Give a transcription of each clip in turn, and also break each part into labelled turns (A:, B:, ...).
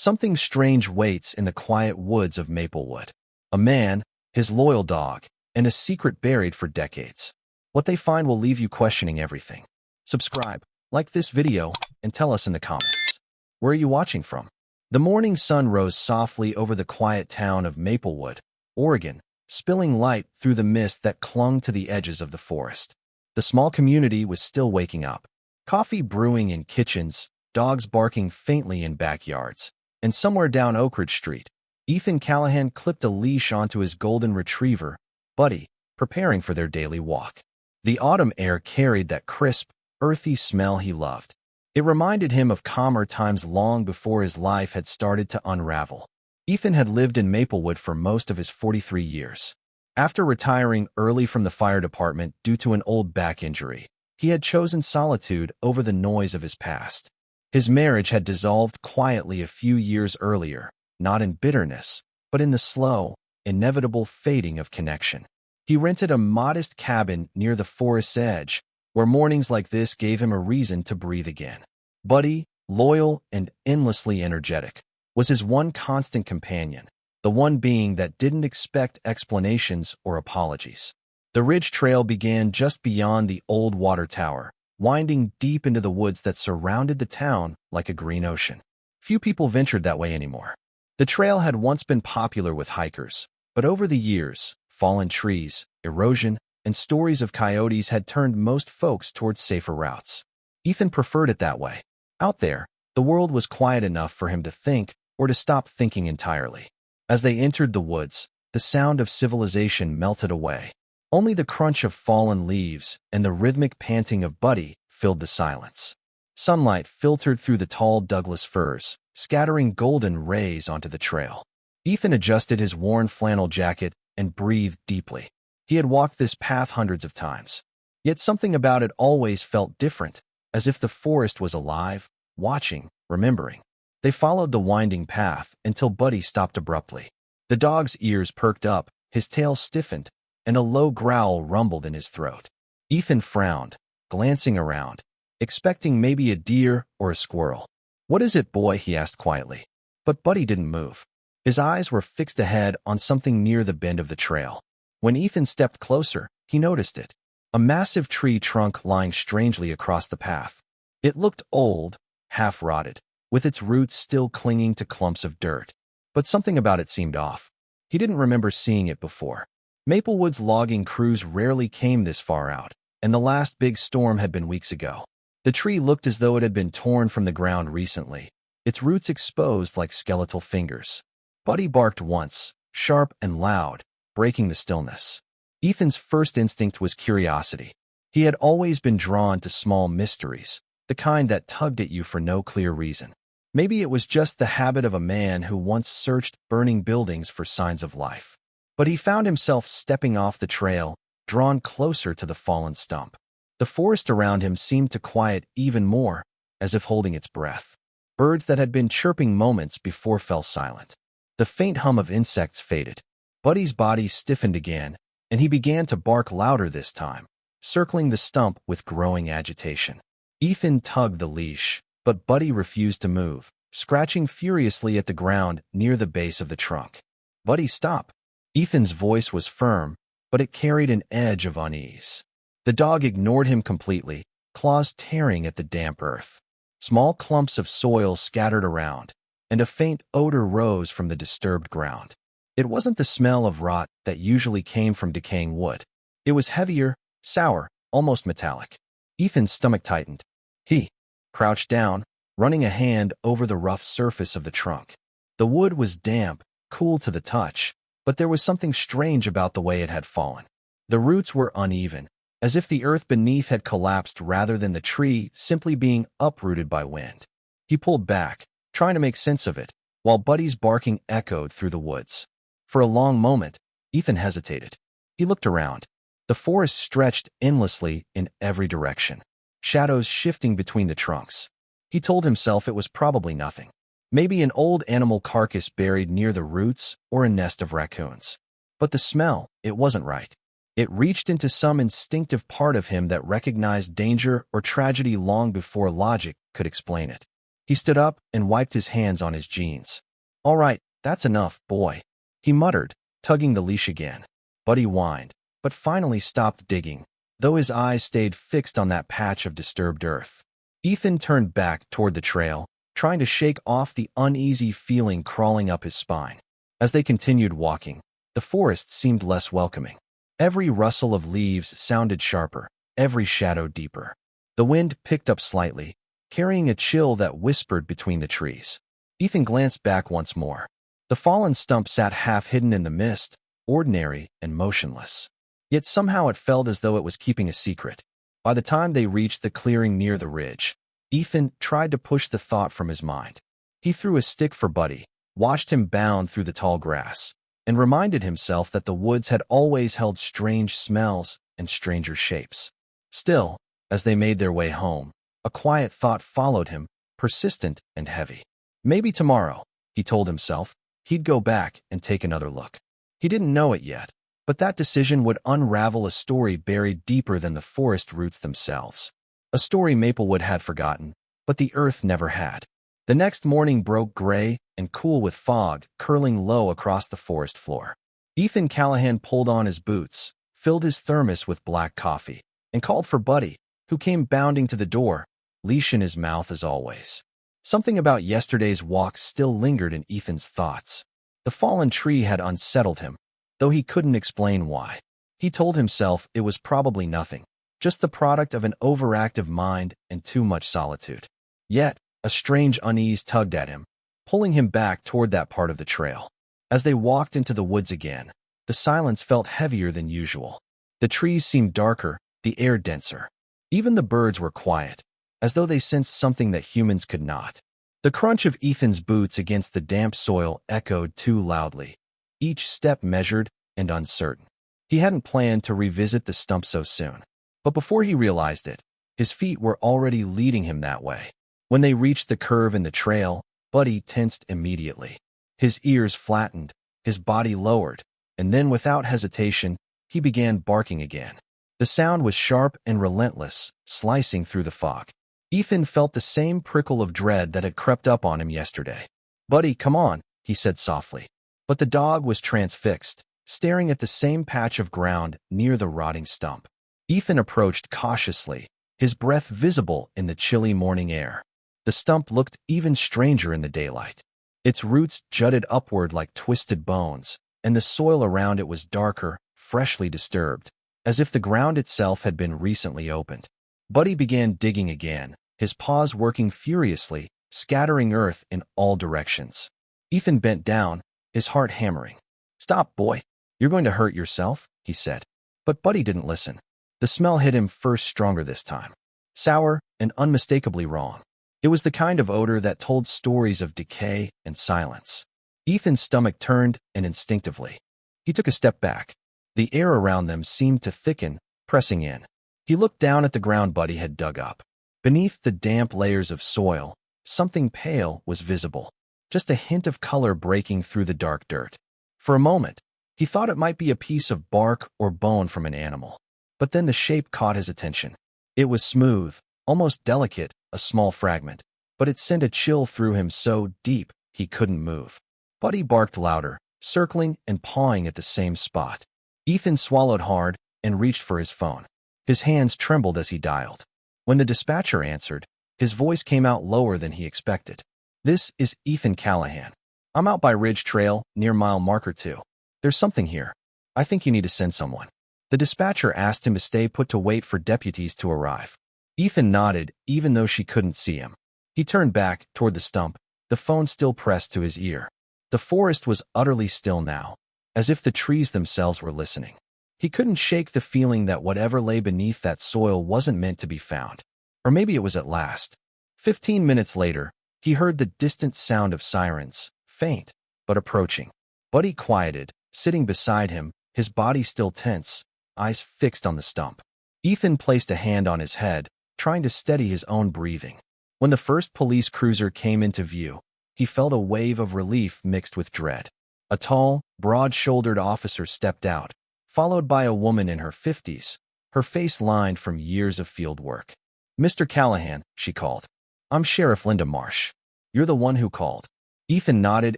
A: Something strange waits in the quiet woods of Maplewood. A man, his loyal dog, and a secret buried for decades. What they find will leave you questioning everything. Subscribe, like this video, and tell us in the comments. Where are you watching from? The morning sun rose softly over the quiet town of Maplewood, Oregon, spilling light through the mist that clung to the edges of the forest. The small community was still waking up. Coffee brewing in kitchens, dogs barking faintly in backyards, and somewhere down Oak Ridge Street, Ethan Callahan clipped a leash onto his golden retriever, Buddy, preparing for their daily walk. The autumn air carried that crisp, earthy smell he loved. It reminded him of calmer times long before his life had started to unravel. Ethan had lived in Maplewood for most of his 43 years. After retiring early from the fire department due to an old back injury, he had chosen solitude over the noise of his past. His marriage had dissolved quietly a few years earlier, not in bitterness, but in the slow, inevitable fading of connection. He rented a modest cabin near the forest's edge, where mornings like this gave him a reason to breathe again. Buddy, loyal and endlessly energetic, was his one constant companion, the one being that didn't expect explanations or apologies. The ridge trail began just beyond the old water tower, winding deep into the woods that surrounded the town like a green ocean. Few people ventured that way anymore. The trail had once been popular with hikers, but over the years, fallen trees, erosion, and stories of coyotes had turned most folks towards safer routes. Ethan preferred it that way. Out there, the world was quiet enough for him to think or to stop thinking entirely. As they entered the woods, the sound of civilization melted away. Only the crunch of fallen leaves and the rhythmic panting of Buddy filled the silence. Sunlight filtered through the tall Douglas firs, scattering golden rays onto the trail. Ethan adjusted his worn flannel jacket and breathed deeply. He had walked this path hundreds of times, yet something about it always felt different, as if the forest was alive, watching, remembering. They followed the winding path until Buddy stopped abruptly. The dog's ears perked up, his tail stiffened, and a low growl rumbled in his throat. Ethan frowned, glancing around, expecting maybe a deer or a squirrel. "What is it, boy?" he asked quietly. But Buddy didn't move. His eyes were fixed ahead on something near the bend of the trail. When Ethan stepped closer, he noticed it. A massive tree trunk lying strangely across the path. It looked old, half-rotted, with its roots still clinging to clumps of dirt. But something about it seemed off. He didn't remember seeing it before. Maplewood's logging crews rarely came this far out, and the last big storm had been weeks ago. The tree looked as though it had been torn from the ground recently, its roots exposed like skeletal fingers. Buddy barked once, sharp and loud, breaking the stillness. Ethan's first instinct was curiosity. He had always been drawn to small mysteries, the kind that tugged at you for no clear reason. Maybe it was just the habit of a man who once searched burning buildings for signs of life. But he found himself stepping off the trail, drawn closer to the fallen stump. The forest around him seemed to quiet even more, as if holding its breath. Birds that had been chirping moments before fell silent. The faint hum of insects faded. Buddy's body stiffened again, and he began to bark louder this time, circling the stump with growing agitation. Ethan tugged the leash, but Buddy refused to move, scratching furiously at the ground near the base of the trunk. "Buddy, stop." Ethan's voice was firm, but it carried an edge of unease. The dog ignored him completely, claws tearing at the damp earth. Small clumps of soil scattered around, and a faint odor rose from the disturbed ground. It wasn't the smell of rot that usually came from decaying wood. It was heavier, sour, almost metallic. Ethan's stomach tightened. He crouched down, running a hand over the rough surface of the trunk. The wood was damp, cool to the touch, but there was something strange about the way it had fallen. The roots were uneven, as if the earth beneath had collapsed rather than the tree simply being uprooted by wind. He pulled back, trying to make sense of it, while Buddy's barking echoed through the woods. For a long moment, Ethan hesitated. He looked around. The forest stretched endlessly in every direction, shadows shifting between the trunks. He told himself it was probably nothing. Maybe an old animal carcass buried near the roots or a nest of raccoons. But the smell, it wasn't right. It reached into some instinctive part of him that recognized danger or tragedy long before logic could explain it. He stood up and wiped his hands on his jeans. "All right, that's enough, boy," he muttered, tugging the leash again. Buddy whined, but finally stopped digging, though his eyes stayed fixed on that patch of disturbed earth. Ethan turned back toward the trail, trying to shake off the uneasy feeling crawling up his spine. As they continued walking, the forest seemed less welcoming. Every rustle of leaves sounded sharper, every shadow deeper. The wind picked up slightly, carrying a chill that whispered between the trees. Ethan glanced back once more. The fallen stump sat half hidden in the mist, ordinary and motionless. Yet somehow it felt as though it was keeping a secret. By the time they reached the clearing near the ridge, Ethan tried to push the thought from his mind. He threw a stick for Buddy, watched him bound through the tall grass, and reminded himself that the woods had always held strange smells and stranger shapes. Still, as they made their way home, a quiet thought followed him, persistent and heavy. Maybe tomorrow, he told himself, he'd go back and take another look. He didn't know it yet, but that decision would unravel a story buried deeper than the forest roots themselves. A story Maplewood had forgotten, but the earth never had. The next morning broke gray and cool with fog curling low across the forest floor. Ethan Callahan pulled on his boots, filled his thermos with black coffee, and called for Buddy, who came bounding to the door, leash in his mouth as always. Something about yesterday's walk still lingered in Ethan's thoughts. The fallen tree had unsettled him, though he couldn't explain why. He told himself it was probably nothing, just the product of an overactive mind and too much solitude. Yet, a strange unease tugged at him, pulling him back toward that part of the trail. As they walked into the woods again, the silence felt heavier than usual. The trees seemed darker, the air denser. Even the birds were quiet, as though they sensed something that humans could not. The crunch of Ethan's boots against the damp soil echoed too loudly, each step measured and uncertain. He hadn't planned to revisit the stump so soon, but before he realized it, his feet were already leading him that way. When they reached the curve in the trail, Buddy tensed immediately. His ears flattened, his body lowered, and then without hesitation, he began barking again. The sound was sharp and relentless, slicing through the fog. Ethan felt the same prickle of dread that had crept up on him yesterday. "Buddy, come on," he said softly. But the dog was transfixed, staring at the same patch of ground near the rotting stump. Ethan approached cautiously, his breath visible in the chilly morning air. The stump looked even stranger in the daylight. Its roots jutted upward like twisted bones, and the soil around it was darker, freshly disturbed, as if the ground itself had been recently opened. Buddy began digging again, his paws working furiously, scattering earth in all directions. Ethan bent down, his heart hammering. "Stop, boy. You're going to hurt yourself," he said. But Buddy didn't listen. The smell hit him first stronger this time. Sour and unmistakably wrong. It was the kind of odor that told stories of decay and silence. Ethan's stomach turned, and instinctively, he took a step back. The air around them seemed to thicken, pressing in. He looked down at the ground Buddy had dug up. Beneath the damp layers of soil, something pale was visible, just a hint of color breaking through the dark dirt. For a moment, he thought it might be a piece of bark or bone from an animal. But then the shape caught his attention. It was smooth, almost delicate, a small fragment, but it sent a chill through him so deep he couldn't move. Buddy barked louder, circling and pawing at the same spot. Ethan swallowed hard and reached for his phone. His hands trembled as he dialed. When the dispatcher answered, his voice came out lower than he expected. "This is Ethan Callahan. I'm out by Ridge Trail, near mile marker 2. There's something here. I think you need to send someone." The dispatcher asked him to stay put to wait for deputies to arrive. Ethan nodded, even though she couldn't see him. He turned back toward the stump, the phone still pressed to his ear. The forest was utterly still now, as if the trees themselves were listening. He couldn't shake the feeling that whatever lay beneath that soil wasn't meant to be found. Or maybe it was at last. 15 minutes later, he heard the distant sound of sirens, faint, but approaching. Buddy quieted, sitting beside him, his body still tense, eyes fixed on the stump. Ethan placed a hand on his head, trying to steady his own breathing. When the first police cruiser came into view, he felt a wave of relief mixed with dread. A tall, broad-shouldered officer stepped out, followed by a woman in her 50s, her face lined from years of field work. "Mr. Callahan," she called. "I'm Sheriff Linda Marsh." You're the one who called. Ethan nodded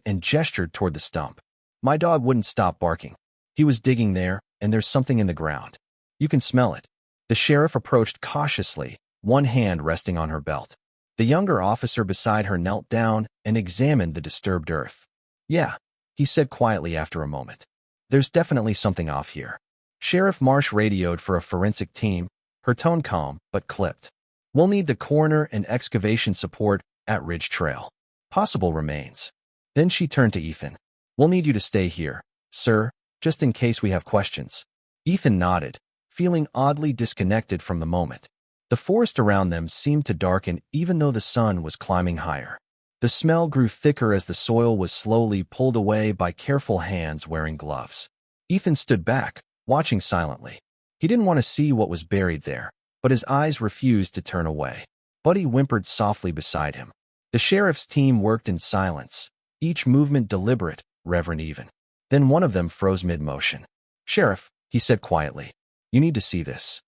A: and gestured toward the stump. My dog wouldn't stop barking. He was digging there, and there's something in the ground. You can smell it. The sheriff approached cautiously, one hand resting on her belt. The younger officer beside her knelt down and examined the disturbed earth. Yeah, he said quietly after a moment. There's definitely something off here. Sheriff Marsh radioed for a forensic team, her tone calm but clipped. We'll need the coroner and excavation support at Ridge Trail. Possible remains. Then she turned to Ethan. We'll need you to stay here, sir, just in case we have questions. Ethan nodded, feeling oddly disconnected from the moment. The forest around them seemed to darken even though the sun was climbing higher. The smell grew thicker as the soil was slowly pulled away by careful hands wearing gloves. Ethan stood back, watching silently. He didn't want to see what was buried there, but his eyes refused to turn away. Buddy whimpered softly beside him. The sheriff's team worked in silence, each movement deliberate, reverent even. Then one of them froze mid-motion. Sheriff, he said quietly, you need to see this.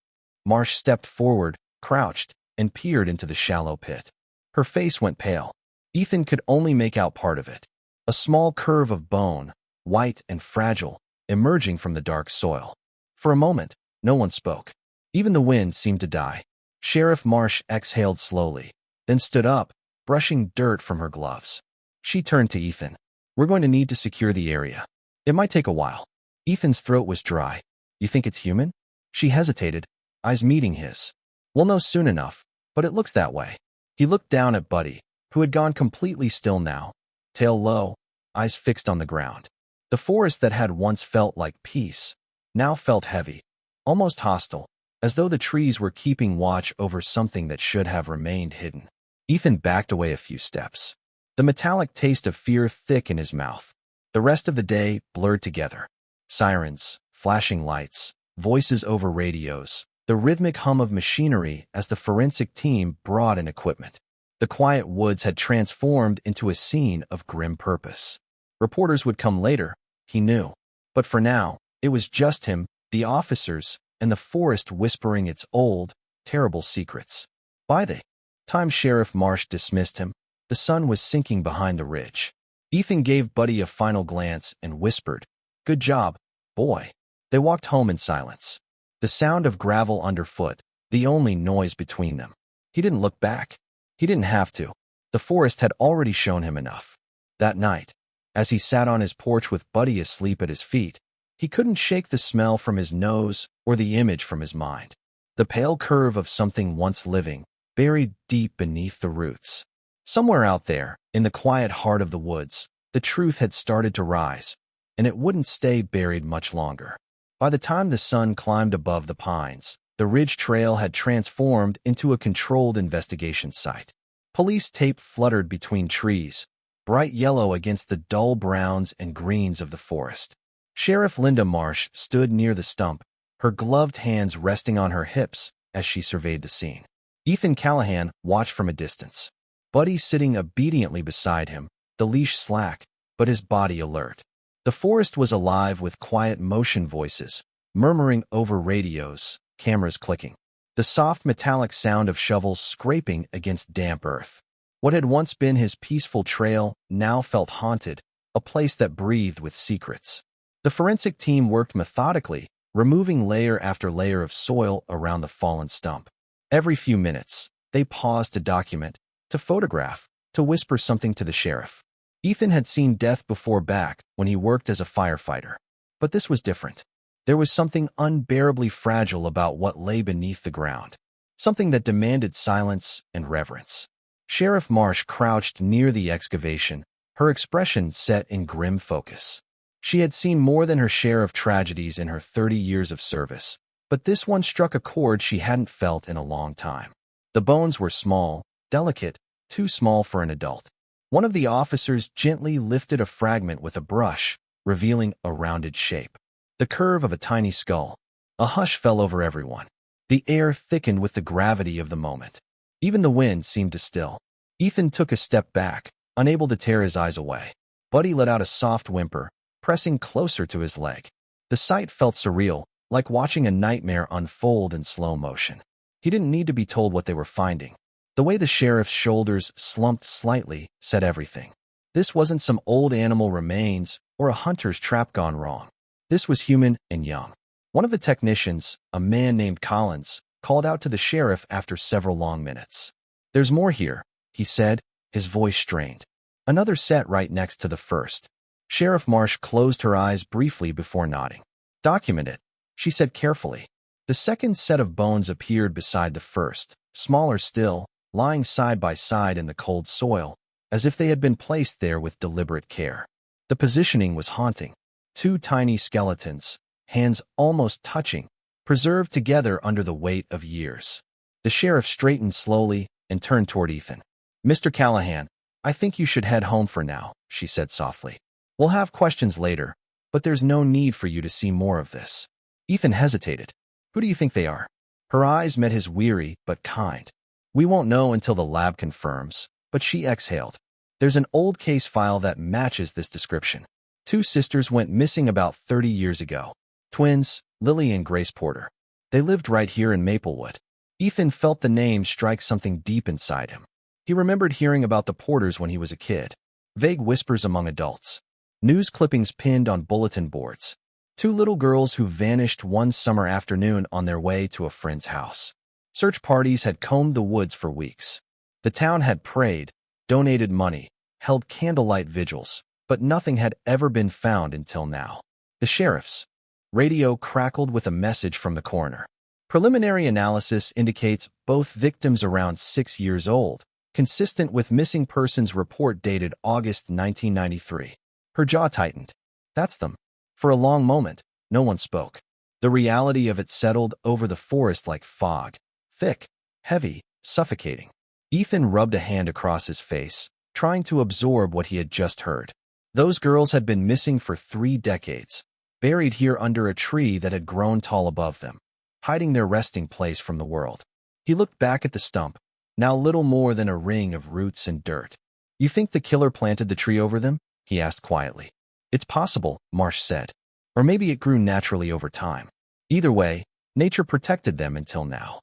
A: Marsh stepped forward, crouched, and peered into the shallow pit. Her face went pale. Ethan could only make out part of it. A small curve of bone, white and fragile, emerging from the dark soil. For a moment, no one spoke. Even the wind seemed to die. Sheriff Marsh exhaled slowly, then stood up, brushing dirt from her gloves. She turned to Ethan. We're going to need to secure the area. It might take a while. Ethan's throat was dry. You think it's human? She hesitated, eyes meeting his. We'll know soon enough, but it looks that way. He looked down at Buddy, who had gone completely still now, tail low, eyes fixed on the ground. The forest that had once felt like peace now felt heavy, almost hostile, as though the trees were keeping watch over something that should have remained hidden. Ethan backed away a few steps, the metallic taste of fear thick in his mouth. The rest of the day blurred together. Sirens, flashing lights, voices over radios, the rhythmic hum of machinery as the forensic team brought in equipment. The quiet woods had transformed into a scene of grim purpose. Reporters would come later, he knew. But for now, it was just him, the officers, and the forest whispering its old, terrible secrets. By the time Sheriff Marsh dismissed him, the sun was sinking behind the ridge. Ethan gave Buddy a final glance and whispered, Good job, boy. They walked home in silence. The sound of gravel underfoot, the only noise between them. He didn't look back. He didn't have to. The forest had already shown him enough. That night, as he sat on his porch with Buddy asleep at his feet, he couldn't shake the smell from his nose or the image from his mind. The pale curve of something once living, buried deep beneath the roots. Somewhere out there, in the quiet heart of the woods, the truth had started to rise, and it wouldn't stay buried much longer. By the time the sun climbed above the pines, the Ridge Trail had transformed into a controlled investigation site. Police tape fluttered between trees, bright yellow against the dull browns and greens of the forest. Sheriff Linda Marsh stood near the stump, her gloved hands resting on her hips as she surveyed the scene. Ethan Callahan watched from a distance. Buddy sitting obediently beside him, the leash slack, but his body alert. The forest was alive with quiet motion voices, murmuring over radios, cameras clicking. The soft metallic sound of shovels scraping against damp earth. What had once been his peaceful trail now felt haunted, a place that breathed with secrets. The forensic team worked methodically, removing layer after layer of soil around the fallen stump. Every few minutes, they paused to document, to photograph, to whisper something to the sheriff. Ethan had seen death before back when he worked as a firefighter. But this was different. There was something unbearably fragile about what lay beneath the ground. Something that demanded silence and reverence. Sheriff Marsh crouched near the excavation, her expression set in grim focus. She had seen more than her share of tragedies in her 30 years of service, but this one struck a chord she hadn't felt in a long time. The bones were small, delicate, too small for an adult. One of the officers gently lifted a fragment with a brush, revealing a rounded shape. The curve of a tiny skull. A hush fell over everyone. The air thickened with the gravity of the moment. Even the wind seemed to still. Ethan took a step back, unable to tear his eyes away. Buddy let out a soft whimper, pressing closer to his leg. The sight felt surreal, like watching a nightmare unfold in slow motion. He didn't need to be told what they were finding. The way the sheriff's shoulders slumped slightly said everything. This wasn't some old animal remains or a hunter's trap gone wrong. This was human and young. One of the technicians, a man named Collins, called out to the sheriff after several long minutes. "There's more here," he said, his voice strained. "Another set right next to the first." Sheriff Marsh closed her eyes briefly before nodding. "Document it," she said carefully. The second set of bones appeared beside the first, smaller still, lying side by side in the cold soil, as if they had been placed there with deliberate care. The positioning was haunting. Two tiny skeletons, hands almost touching, preserved together under the weight of years. The sheriff straightened slowly and turned toward Ethan. "Mr. Callahan, I think you should head home for now," she said softly. "We'll have questions later, but there's no need for you to see more of this." Ethan hesitated. "Who do you think they are?" Her eyes met his weary but kind. "We won't know until the lab confirms," but she exhaled. "There's an old case file that matches this description. Two sisters went missing about 30 years ago. Twins, Lily and Grace Porter. They lived right here in Maplewood." Ethan felt the name strike something deep inside him. He remembered hearing about the Porters when he was a kid. Vague whispers among adults. News clippings pinned on bulletin boards. Two little girls who vanished one summer afternoon on their way to a friend's house. Search parties had combed the woods for weeks. The town had prayed, donated money, held candlelight vigils, but nothing had ever been found until now. The sheriff's radio crackled with a message from the coroner. "Preliminary analysis indicates both victims around 6 years old, consistent with missing persons report dated August 1993. Her jaw tightened. "That's them." For a long moment, no one spoke. The reality of it settled over the forest like fog. Thick, heavy, suffocating. Ethan rubbed a hand across his face, trying to absorb what he had just heard. Those girls had been missing for 3 decades, buried here under a tree that had grown tall above them, hiding their resting place from the world. He looked back at the stump, now little more than a ring of roots and dirt. "You think the killer planted the tree over them?" he asked quietly. "It's possible," Marsh said. "Or maybe it grew naturally over time. Either way, nature protected them until now."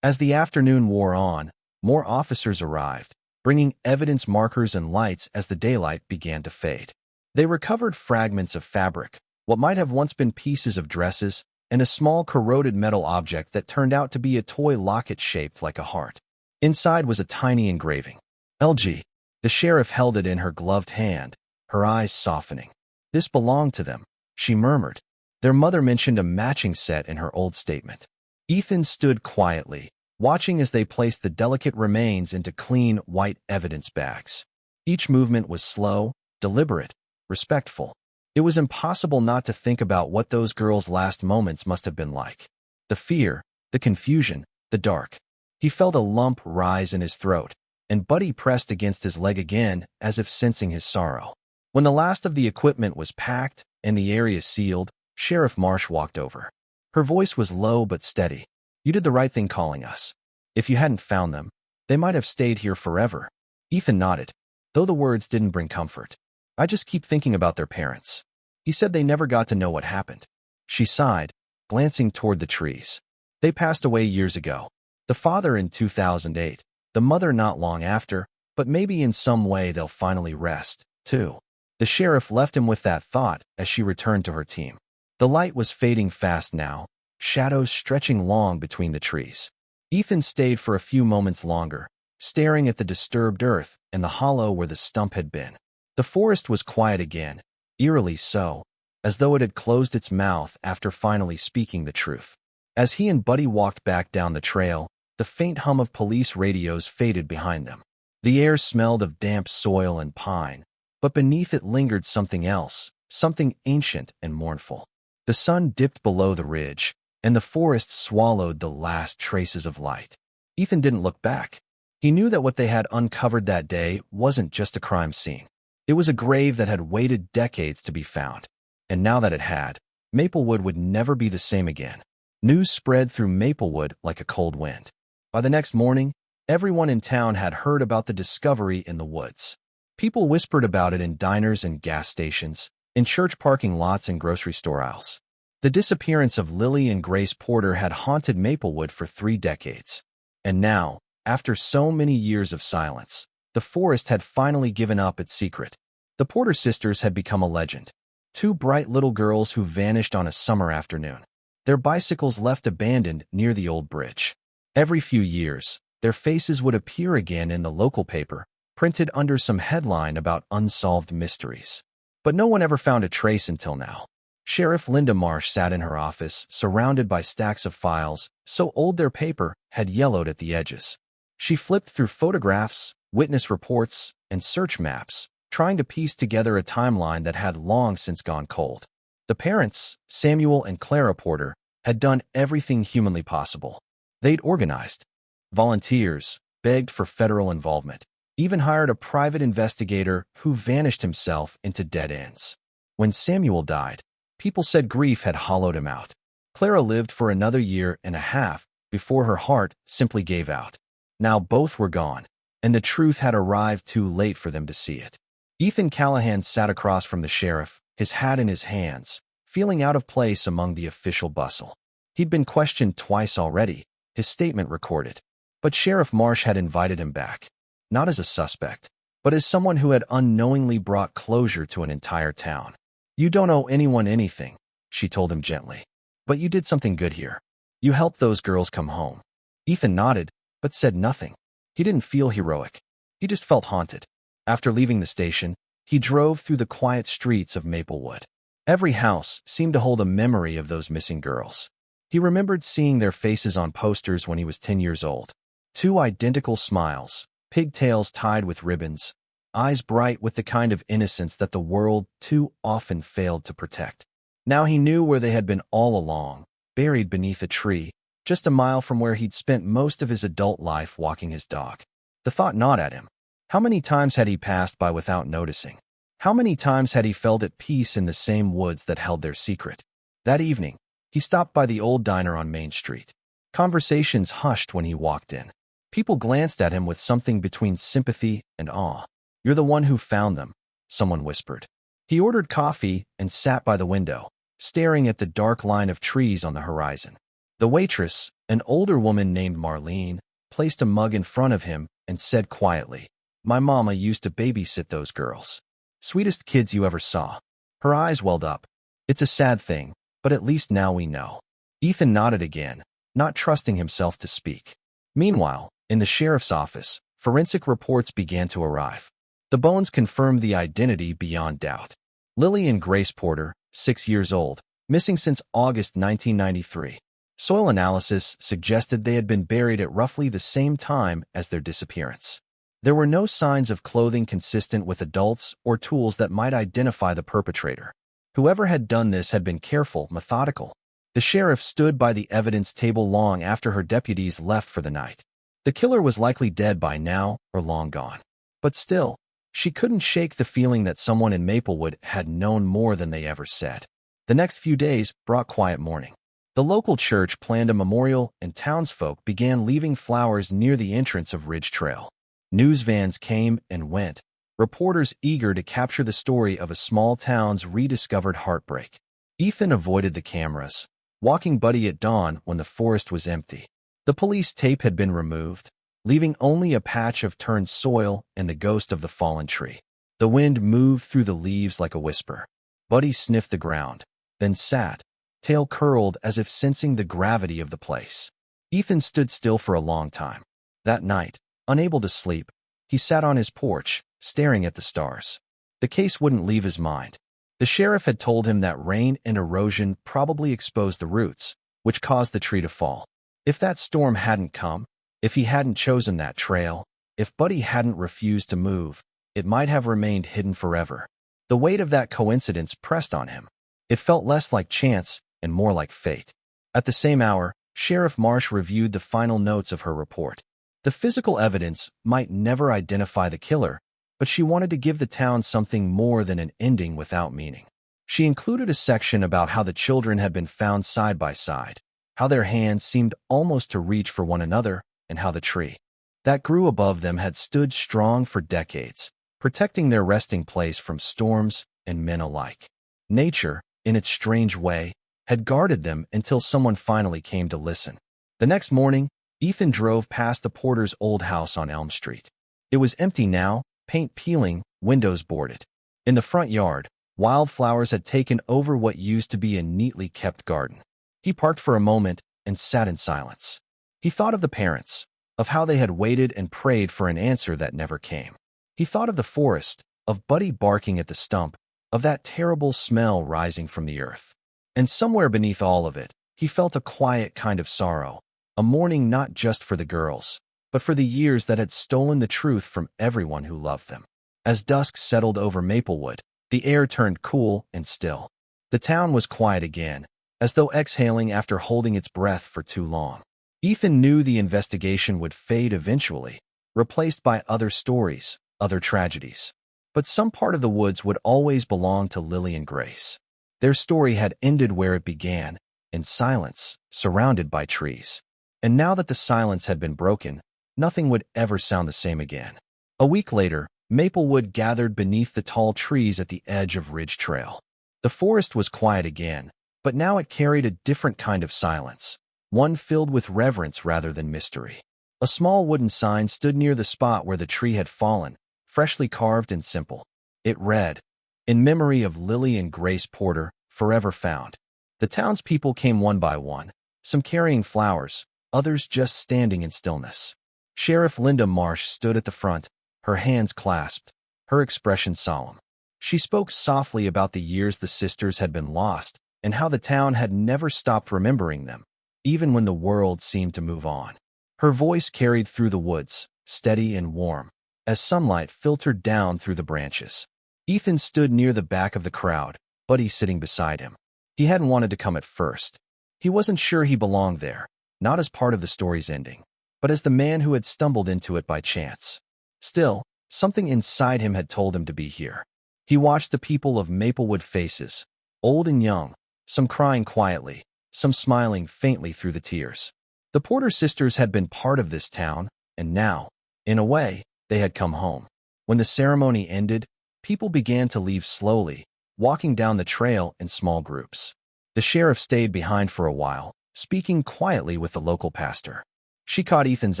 A: As the afternoon wore on, more officers arrived, bringing evidence markers and lights as the daylight began to fade. They recovered fragments of fabric, what might have once been pieces of dresses, and a small corroded metal object that turned out to be a toy locket shaped like a heart. Inside was a tiny engraving. "LG." The sheriff held it in her gloved hand, her eyes softening. "This belonged to them," she murmured. Their mother mentioned a matching set in her old statement. Ethan stood quietly, watching as they placed the delicate remains into clean, white evidence bags. Each movement was slow, deliberate, respectful. It was impossible not to think about what those girls' last moments must have been like. The fear, the confusion, the dark. He felt a lump rise in his throat, and Buddy pressed against his leg again as if sensing his sorrow. When the last of the equipment was packed and the area sealed, Sheriff Marsh walked over. Her voice was low but steady. "You did the right thing calling us. If you hadn't found them, they might have stayed here forever." Ethan nodded, though the words didn't bring comfort. "I just keep thinking about their parents. He said they never got to know what happened." She sighed, glancing toward the trees. "They passed away years ago. The father in 2008, the mother not long after, but maybe in some way they'll finally rest, too." The sheriff left him with that thought as she returned to her team. The light was fading fast now, shadows stretching long between the trees. Ethan stayed for a few moments longer, staring at the disturbed earth and the hollow where the stump had been. The forest was quiet again, eerily so, as though it had closed its mouth after finally speaking the truth. As he and Buddy walked back down the trail, the faint hum of police radios faded behind them. The air smelled of damp soil and pine, but beneath it lingered something else, something ancient and mournful. The sun dipped below the ridge, and the forest swallowed the last traces of light. Ethan didn't look back. He knew that what they had uncovered that day wasn't just a crime scene. It was a grave that had waited decades to be found. And now that it had, Maplewood would never be the same again. News spread through Maplewood like a cold wind. By the next morning, everyone in town had heard about the discovery in the woods. People whispered about it in diners and gas stations, in church parking lots and grocery store aisles. The disappearance of Lily and Grace Porter had haunted Maplewood for 3 decades. And now, After so many years of silence, the forest had finally given up its secret. The Porter sisters had become a legend. Two bright little girls who vanished on a summer afternoon. Their bicycles left abandoned near the old bridge. Every few years, their faces would appear again in the local paper, printed under some headline about unsolved mysteries. But no one ever found a trace until now. Sheriff Linda Marsh sat in her office, surrounded by stacks of files, so old their paper had yellowed at the edges. She flipped through photographs, witness reports, and search maps, trying to piece together a timeline that had long since gone cold. The parents, Samuel and Clara Porter, had done everything humanly possible. They'd organized volunteers, begged for federal involvement, even hired a private investigator who vanished himself into dead ends. When Samuel died, people said grief had hollowed him out. Clara lived for another year and a half before her heart simply gave out. Now both were gone, and the truth had arrived too late for them to see it. Ethan Callahan sat across from the sheriff, his hat in his hands, feeling out of place among the official bustle. He'd been questioned twice already, his statement recorded. But Sheriff Marsh had invited him back, not as a suspect, but as someone who had unknowingly brought closure to an entire town. "You don't owe anyone anything," she told him gently. "But you did something good here. You helped those girls come home." Ethan nodded, but said nothing. He didn't feel heroic. He just felt haunted. After leaving the station, he drove through the quiet streets of Maplewood. Every house seemed to hold a memory of those missing girls. He remembered seeing their faces on posters when he was 10 years old. Two identical smiles, pigtails tied with ribbons, eyes bright with the kind of innocence that the world too often failed to protect. Now he knew where they had been all along, buried beneath a tree, just a mile from where he'd spent most of his adult life walking his dog. The thought gnawed at him. How many times had he passed by without noticing? How many times had he felt at peace in the same woods that held their secret? That evening, he stopped by the old diner on Main Street. Conversations hushed when he walked in. People glanced at him with something between sympathy and awe. "You're the one who found them," someone whispered. He ordered coffee and sat by the window, staring at the dark line of trees on the horizon. The waitress, an older woman named Marlene, placed a mug in front of him and said quietly, "My mama used to babysit those girls. Sweetest kids you ever saw." Her eyes welled up. "It's a sad thing, but at least now we know." Ethan nodded again, not trusting himself to speak. Meanwhile, in the sheriff's office, forensic reports began to arrive. The bones confirmed the identity beyond doubt. Lily and Grace Porter, 6 years old, missing since August 1993. Soil analysis suggested they had been buried at roughly the same time as their disappearance. There were no signs of clothing consistent with adults or tools that might identify the perpetrator. Whoever had done this had been careful, methodical. The sheriff stood by the evidence table long after her deputies left for the night. The killer was likely dead by now or long gone. But still, she couldn't shake the feeling that someone in Maplewood had known more than they ever said. The next few days brought quiet mourning. The local church planned a memorial and townsfolk began leaving flowers near the entrance of Ridge Trail. News vans came and went, reporters eager to capture the story of a small town's rediscovered heartbreak. Ethan avoided the cameras, walking Buddy at dawn when the forest was empty. The police tape had been removed, leaving only a patch of turned soil and the ghost of the fallen tree. The wind moved through the leaves like a whisper. Buddy sniffed the ground, then sat, tail curled as if sensing the gravity of the place. Ethan stood still for a long time. That night, unable to sleep, he sat on his porch, staring at the stars. The case wouldn't leave his mind. The sheriff had told him that rain and erosion probably exposed the roots, which caused the tree to fall. If that storm hadn't come, if he hadn't chosen that trail, if Buddy hadn't refused to move, it might have remained hidden forever. The weight of that coincidence pressed on him. It felt less like chance and more like fate. At the same hour, Sheriff Marsh reviewed the final notes of her report. The physical evidence might never identify the killer, but she wanted to give the town something more than an ending without meaning. She included a section about how the children had been found side by side, how their hands seemed almost to reach for one another, and how the tree that grew above them had stood strong for decades, protecting their resting place from storms and men alike. Nature, in its strange way, had guarded them until someone finally came to listen. The next morning, Ethan drove past the porter's old house on Elm Street. It was empty now, paint peeling, windows boarded. In the front yard, wildflowers had taken over what used to be a neatly kept garden. He parked for a moment and sat in silence. He thought of the parents, of how they had waited and prayed for an answer that never came. He thought of the forest, of Buddy barking at the stump, of that terrible smell rising from the earth. And somewhere beneath all of it, he felt a quiet kind of sorrow, a mourning not just for the girls, but for the years that had stolen the truth from everyone who loved them. As dusk settled over Maplewood, the air turned cool and still. The town was quiet again, as though exhaling after holding its breath for too long. Ethan knew the investigation would fade eventually, replaced by other stories, other tragedies. But some part of the woods would always belong to Lily and Grace. Their story had ended where it began, in silence, surrounded by trees. And now that the silence had been broken, nothing would ever sound the same again. A week later, Maplewood gathered beneath the tall trees at the edge of Ridge Trail. The forest was quiet again, but now it carried a different kind of silence, one filled with reverence rather than mystery. A small wooden sign stood near the spot where the tree had fallen, freshly carved and simple. It read, "In memory of Lily and Grace Porter, forever found." The townspeople came one by one, some carrying flowers, others just standing in stillness. Sheriff Linda Marsh stood at the front, her hands clasped, her expression solemn. She spoke softly about the years the sisters had been lost and how the town had never stopped remembering them, even when the world seemed to move on. Her voice carried through the woods, steady and warm, as sunlight filtered down through the branches. Ethan stood near the back of the crowd, Buddy sitting beside him. He hadn't wanted to come at first. He wasn't sure he belonged there, not as part of the story's ending, but as the man who had stumbled into it by chance. Still, something inside him had told him to be here. He watched the people of Maplewood faces, old and young, some crying quietly, some smiling faintly through the tears. The Porter sisters had been part of this town, and now, in a way, they had come home. When the ceremony ended, people began to leave slowly, walking down the trail in small groups. The sheriff stayed behind for a while, speaking quietly with the local pastor. She caught Ethan's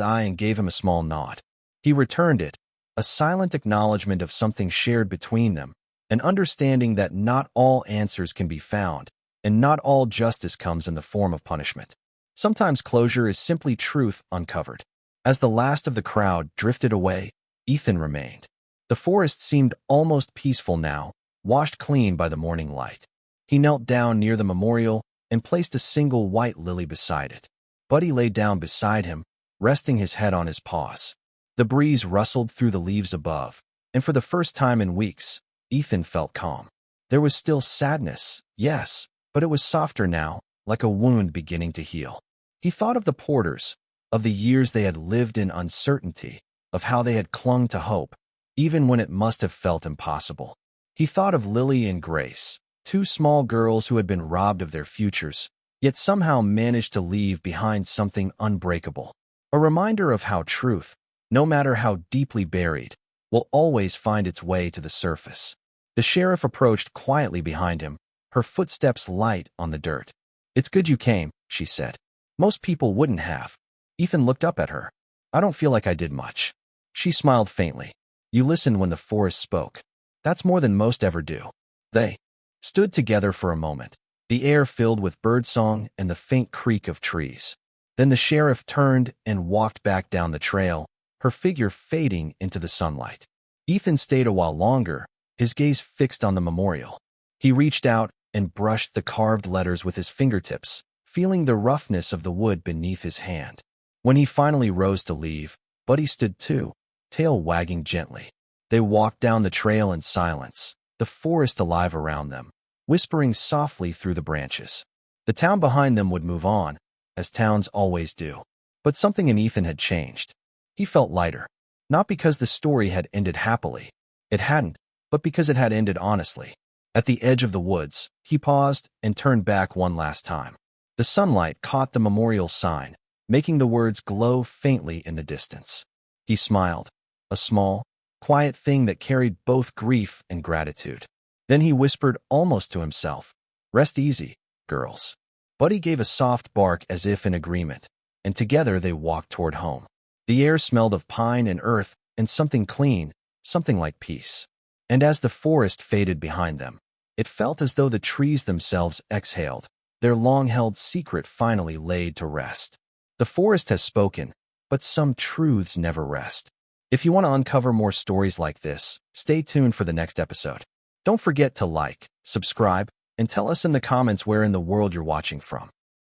A: eye and gave him a small nod. He returned it, a silent acknowledgement of something shared between them, an understanding that not all answers can be found, and not all justice comes in the form of punishment. Sometimes closure is simply truth uncovered. As the last of the crowd drifted away, Ethan remained. The forest seemed almost peaceful now, washed clean by the morning light. He knelt down near the memorial and placed a single white lily beside it. Buddy lay down beside him, resting his head on his paws. The breeze rustled through the leaves above, and for the first time in weeks, Ethan felt calm. There was still sadness, yes, but it was softer now, like a wound beginning to heal. He thought of the Porters, of the years they had lived in uncertainty, of how they had clung to hope, even when it must have felt impossible. He thought of Lily and Grace, two small girls who had been robbed of their futures, yet somehow managed to leave behind something unbreakable. A reminder of how truth, no matter how deeply buried, will always find its way to the surface. The sheriff approached quietly behind him, her footsteps light on the dirt. "It's good you came," she said. "Most people wouldn't have." Ethan looked up at her. "I don't feel like I did much." She smiled faintly. "You listened when the forest spoke. That's more than most ever do." They stood together for a moment, the air filled with birdsong and the faint creak of trees. Then the sheriff turned and walked back down the trail, her figure fading into the sunlight. Ethan stayed a while longer, his gaze fixed on the memorial. He reached out and brushed the carved letters with his fingertips, feeling the roughness of the wood beneath his hand. When he finally rose to leave, Buddy stood too, tail wagging gently. They walked down the trail in silence, the forest alive around them, whispering softly through the branches. The town behind them would move on, as towns always do. But something in Ethan had changed. He felt lighter, not because the story had ended happily. It hadn't, but because it had ended honestly. At the edge of the woods, he paused and turned back one last time. The sunlight caught the memorial sign, making the words glow faintly in the distance. He smiled, a small, quiet thing that carried both grief and gratitude. Then he whispered almost to himself, "Rest easy, girls." Buddy gave a soft bark as if in agreement. and together they walked toward home. The air smelled of pine and earth and something clean, something like peace. And as the forest faded behind them, it felt as though the trees themselves exhaled, their long-held secret finally laid to rest. The forest has spoken, but some truths never rest. If you want to uncover more stories like this, stay tuned for the next episode. Don't forget to like, subscribe, and tell us in the comments where in the world you're watching from.